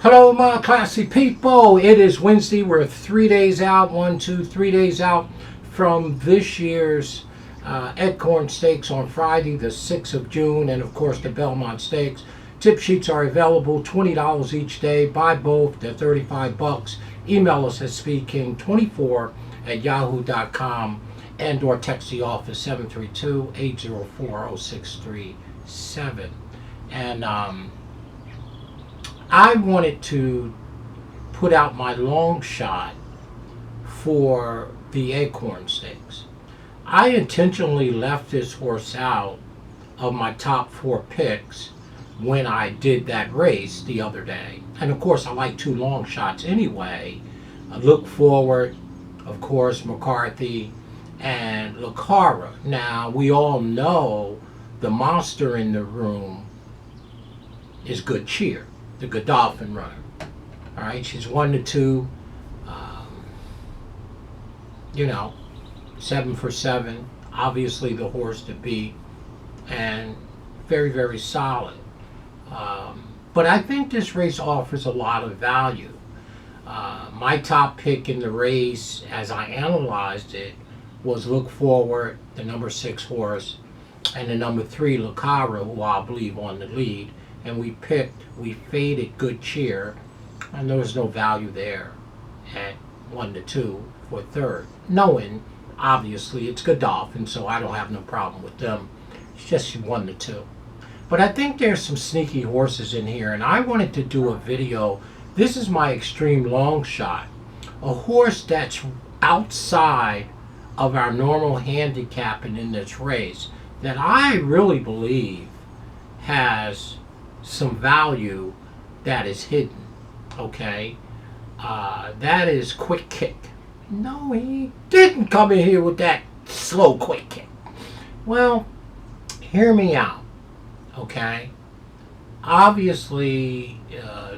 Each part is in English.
Hello, my classy people. It is Wednesday. We're 3 days out, 3 days out from this year's Acorn Stakes on Friday, the 6th of June, and of course the Belmont Stakes. Tip sheets are available, $20 each day. Buy both, they're $35. Email us at SpeedKing24@yahoo.com and or text the office 732-804-0637. And I wanted to put out my long shot for the Acorn Stakes. I intentionally left this horse out of my top 4 picks when I did that race the other day. And of course I like 2 long shots anyway. Look Forward, of course, McCarthy, and Lucara. Now we all know the monster in the room is Good Cheer, the Godolphin runner. All right, she's 1-2. 7 for 7. Obviously the horse to beat, and very, very solid. But I think this race offers a lot of value. My top pick in the race, as I analyzed it, was Look Forward, the number 6 horse, and the number 3 Lucara, who I believe on the lead. And we faded Good Cheer, and there was no value there at 1-2 for third, knowing obviously it's Godolphin, so I don't have no problem with them. It's just 1-2. But I think there's some sneaky horses in here, and I wanted to do a video. This is my extreme long shot, a horse that's outside of our normal handicapping in this race that I really believe has some value that is hidden. Okay, that is QUICKICK. No, he didn't come in here with that slow QUICKICK. Well, hear me out. Okay, obviously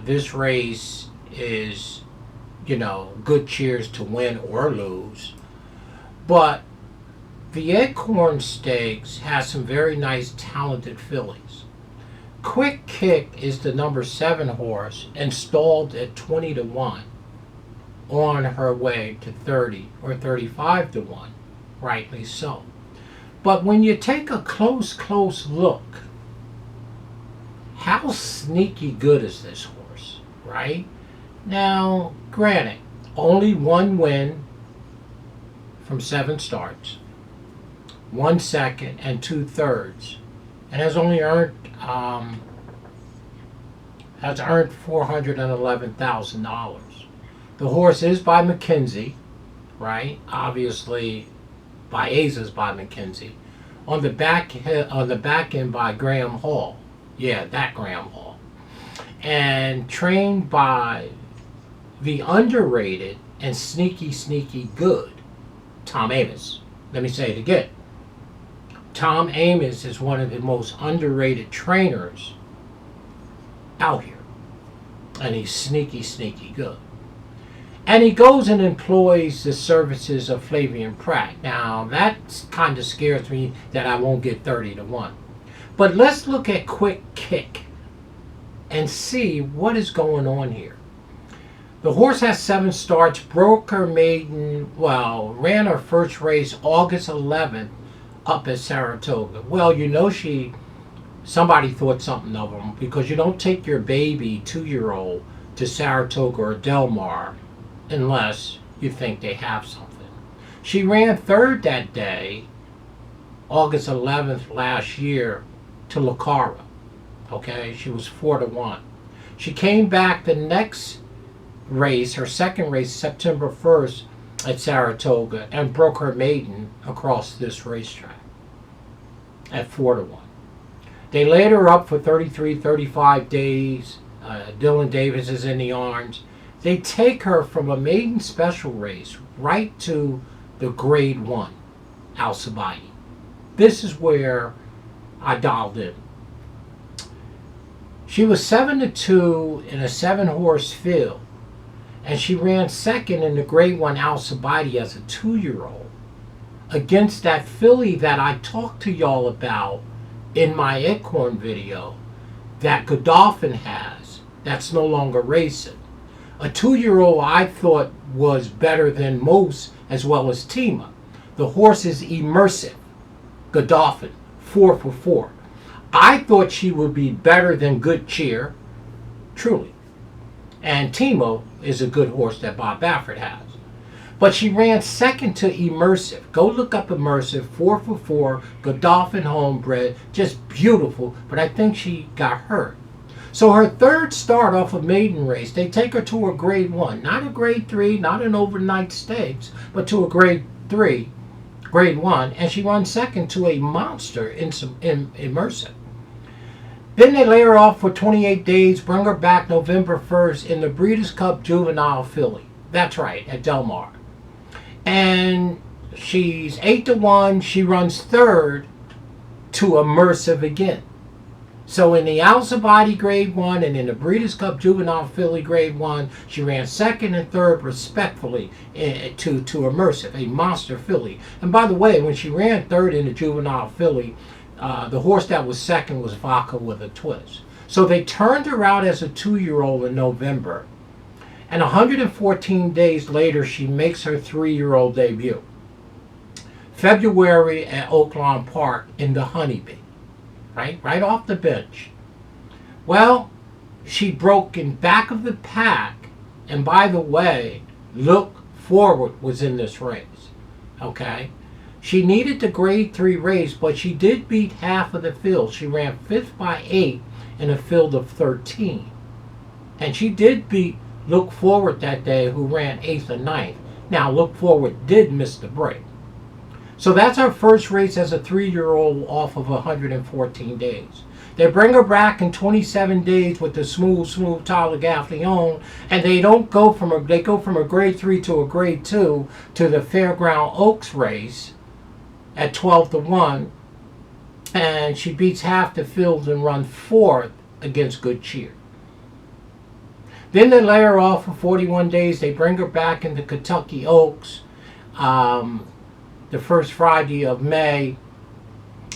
this race is, Good Cheers to win or lose, but the Acorn Stakes has some very nice talented fillies. QUICKICK is the number 7 horse, installed at 20-1, on her way to 30 or 35-1, rightly so. But when you take a close look, how sneaky good is this horse, right? Now, granted, only 1 win from 7 starts, 1 second and 2 thirds, and has only earned $411,000. The horse is by McKenzie, right? Obviously, Baeza's by McKenzie. On the back end by Graham Hall. Yeah, that Graham Hall. And trained by the underrated and sneaky good Tom Amoss. Let me say it again. Tom Amoss is one of the most underrated trainers out here. And he's sneaky good. And he goes and employs the services of Flavian Pratt. Now, that kind of scares me that I won't get 30-1. But let's look at QUICKICK and see what is going on here. The horse has 7 starts, broke her maiden, ran her first race August 11th up at Saratoga. Well, somebody thought something of them, because you don't take your baby 2-year-old to Saratoga or Del Mar unless you think they have something. She ran 3rd that day, August 11th last year, to Lucara. Okay, she was 4-1. She came back the next race, her second race, September 1st at Saratoga, and broke her maiden across this racetrack at 4-1. They laid her up for 33, 35 days. Dylan Davis is in the arms. They take her from a maiden special race right to the grade 1, Alcibiade. This is where I dialed in. She was 7-2 in a 7-horse field, and she ran second in the grade 1 Alcibiade as a 2-year-old against that filly that I talked to y'all about in my Acorn video that Godolphin has, that's no longer racing. A 2-year-old I thought was better than most, as well as Tima. The horse is immersive. Godolphin, 4 for 4. I thought she would be better than Good Cheer, truly. And Timo is a good horse that Bob Baffert has. But she ran second to Immersive. Go look up Immersive, 4 for 4, Godolphin homebred, just beautiful, but I think she got hurt. So her third start off a maiden race, they take her to a grade 1, not a grade 3, not an overnight stakes, but to a grade 3, grade 1, and she runs second to a monster in Immersive. Then they lay her off for 28 days, bring her back November 1st in the Breeders' Cup Juvenile Filly. That's right, at Del Mar. And she's 8 to 1. She runs third to Immersive again. So in the Alcibiade Grade 1 and in the Breeders' Cup Juvenile Filly Grade 1, she ran second and third respectfully to Immersive, a monster filly. And by the way, when she ran third in the Juvenile Filly, the horse that was second was Vodka with a Twist. So they turned her out as a 2-year-old in November. And 114 days later, she makes her 3-year-old debut. February at Oaklawn Park in the Honeybee. Right off the bench. Well, she broke in back of the pack. And by the way, Look Forward was in this race. Okay? She needed the grade 3 race, but she did beat half of the field. She ran 5th by 8 in a field of 13. And she did beat Look Forward that day, who ran 8th and 9th. Now, Look Forward did miss the break. So that's our first race as a 3-year-old off of 114 days. They bring her back in 27 days with the smooth Tyler Gaffleone, and they go from a grade 3 to a grade 2 to the Fairground Oaks race at 12 to 1, and she beats half the field and runs 4th against Good Cheer. Then they lay her off for 41 days. They bring her back into Kentucky Oaks the first Friday of May,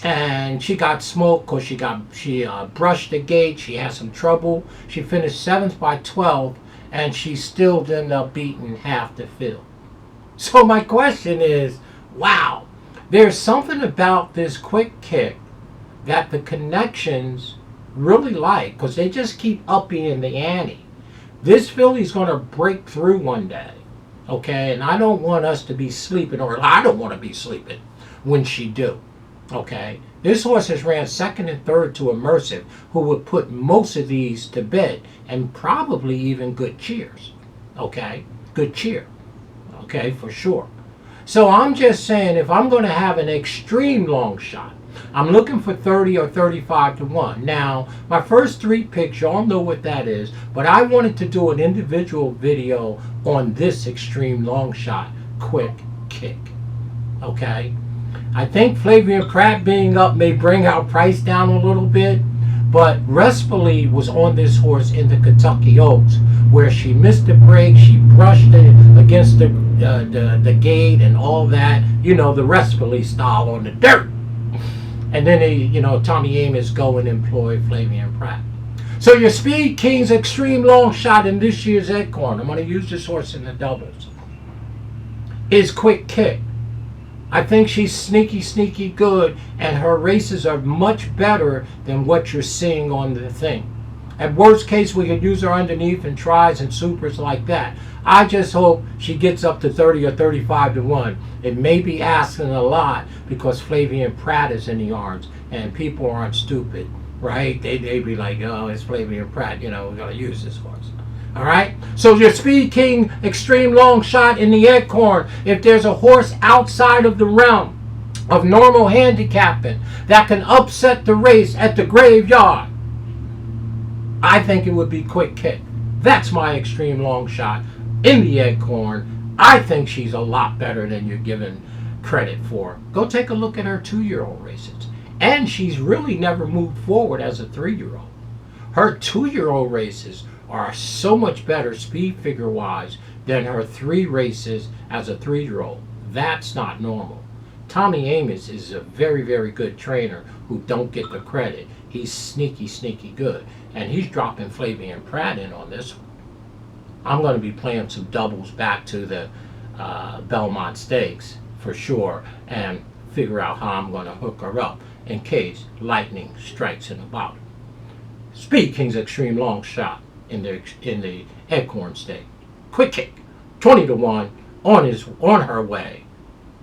and she got smoked because she brushed the gate. She had some trouble. She finished 7th by 12, and she still ended up beating half the field. So my question is, wow, there's something about this Quick Kick that the connections really like, because they just keep upping the ante. This filly's going to break through one day. Okay, and I don't want us to be sleeping, or I don't want to be sleeping when she do. Okay, this horse has ran second and third to Immersive, who would put most of these to bed, and probably even Good Cheers. Okay, Good Cheer. Okay, for sure. So I'm just saying, if I'm going to have an extreme long shot, I'm looking for 30 or 35 to 1. Now, my first 3 picks, y'all know what that is, but I wanted to do an individual video on this extreme long shot, Quick Kick. Okay? I think Flavien Prat being up may bring our price down a little bit, but Respoli was on this horse in the Kentucky Oaks, where she missed the break, she brushed it against the gate and all that, you know, the Respoli style on the dirt. And then Tommy Amos go and employ Flavien Prat. So your Speed King's extreme long shot in this year's Acorn, I'm going to use this horse in the doubles, is Quick Kick. I think she's sneaky good, and her races are much better than what you're seeing on the thing. At worst case, we could use her underneath and tries and supers like that. I just hope she gets up to 30 or 35 to 1. It may be asking a lot because Flavien Prat is in the arms, and people aren't stupid, right? They be like, oh, it's Flavien Prat, we're going to use this horse. All right? So your Speed King extreme long shot in the Acorn, if there's a horse outside of the realm of normal handicapping that can upset the race at the graveyard, I think it would be Quick Kick. That's my extreme long shot in the Acorn. I think she's a lot better than you're giving credit for. Go take a look at her 2-year-old races. And she's really never moved forward as a 3-year-old. Her 2-year-old races are so much better speed figure wise than her 3 races as a 3-year-old. That's not normal. Tommy Amos is a very good trainer who don't get the credit. He's sneaky, sneaky good. And he's dropping Flavian Pratt in on this one. I'm going to be playing some doubles back to the Belmont Stakes for sure, and figure out how I'm going to hook her up in case lightning strikes in the bottom. SpeedKing's Extreme Long Shot in the Acorn Stake. Quick Kick, 20-1 on her way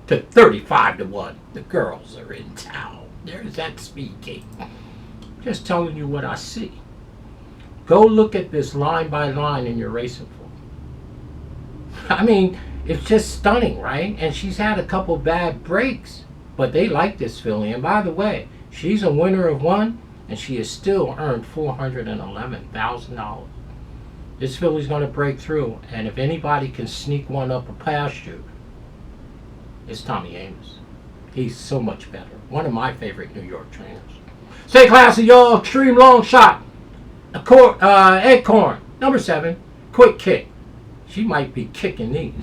to 35-1. The girls are in town. There's that SpeedKing. Just telling you what I see. Go look at this line by line in your racing form. I mean, it's just stunning, right? And she's had a couple bad breaks, but they like this filly. And by the way, she's a winner of one, and she has still earned $411,000. This filly's going to break through, and if anybody can sneak one up past you, it's Tommy Amos. He's so much better. One of my favorite New York trainers. Stay classy, y'all. Extreme Long Shot. Acorn, number 7, Quick Kick. She might be kicking these.